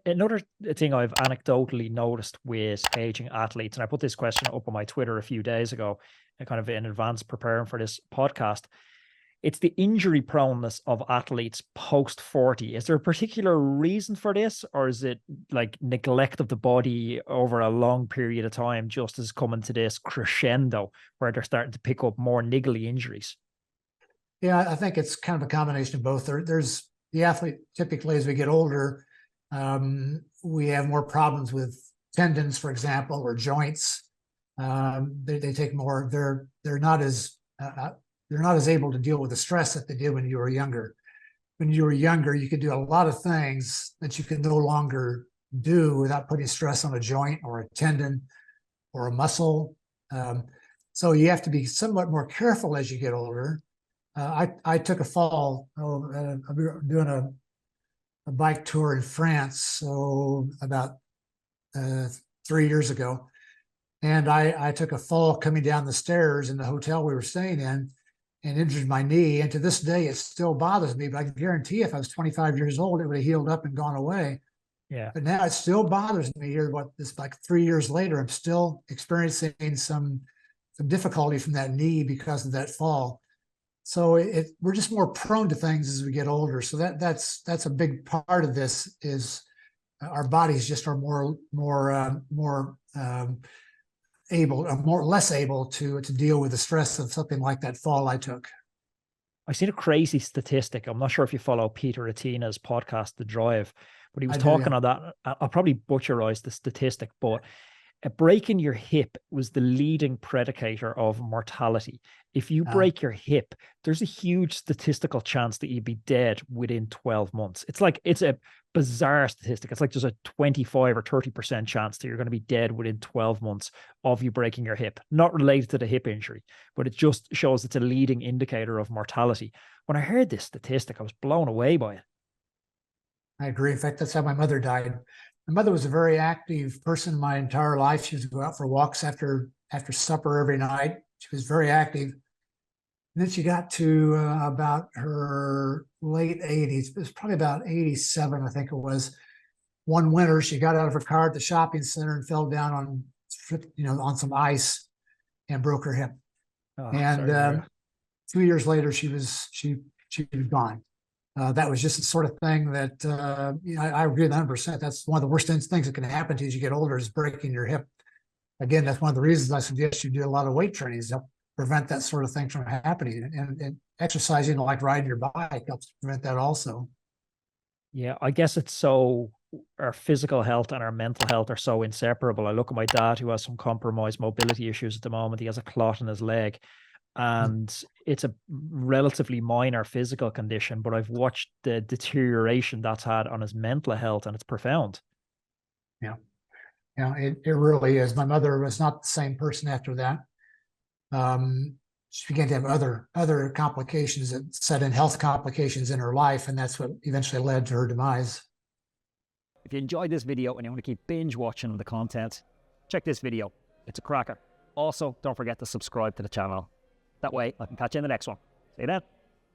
Another thing I've anecdotally noticed with aging athletes, and I put this question up on my Twitter a few days ago, kind of in advance preparing for this podcast, it's the injury proneness of athletes post 40. Is there a particular reason for this, or is it like neglect of the body over a long period of time, just as coming to this crescendo where they're starting to pick up more niggly injuries? Yeah, I think it's kind of a combination of both. There's the athlete typically as we get older, we have more problems with tendons, for example, or joints. They take more. They're not as able to deal with the stress that they did when you were younger. When you were younger, you could do a lot of things that you can no longer do without putting stress on a joint or a tendon or a muscle. So you have to be somewhat more careful as you get older. I took a fall doing a bike tour in France, so about 3 years ago, and I took a fall coming down the stairs in the hotel we were staying in, and injured my knee. And to this day, it still bothers me. But I can guarantee if I was 25 years old, it would have healed up and gone away. Yeah. But now it still bothers me here. Like 3 years later, I'm still experiencing some difficulty from that knee because of that fall. So we're just more prone to things as we get older. So that's a big part of this is our bodies just are more less able to deal with the stress of something like that fall I took. I've seen a crazy statistic. I'm not sure if you follow Peter Attina's podcast, The Drive, but he was I do, talking yeah. on that. I'll probably butcherize the statistic, but breaking your hip was the leading predicator of mortality. If you break your hip, there's a huge statistical chance that you'd be dead within 12 months. It's a bizarre statistic. It's like there's a 25 or 30% chance that you're going to be dead within 12 months of you breaking your hip. Not related to the hip injury, but it just shows it's a leading indicator of mortality. When I heard this statistic, I was blown away by it. I agree. In fact, that's how my mother died. My mother was a very active person my entire life. She used to go out for walks after supper every night. She was very active. And then she got to about her late 80s. It was probably about 87, I think it was. One winter, she got out of her car at the shopping center and fell down on some ice and broke her hip. Oh, And 2 years later, she was gone. That was just the sort of thing that I agree with 100%. That's one of the worst things that can happen to you as you get older is breaking your hip. Again, that's one of the reasons I suggest you do a lot of weight training to prevent that sort of thing from happening. And exercising, like riding your bike, helps prevent that also. Yeah, I guess it's so our physical health and our mental health are so inseparable. I look at my dad who has some compromised mobility issues at the moment. He has a clot in his leg, and it's a relatively minor physical condition, but I've watched the deterioration that's had on his mental health, and it's profound. Yeah. Yeah, it really is. My mother was not the same person after that. She began to have other complications that set in health complications in her life, and that's what eventually led to her demise. If you enjoyed this video and you want to keep binge watching the content, check this video. It's a cracker. Also, don't forget to subscribe to the channel. That way, I can catch you in the next one. See you then.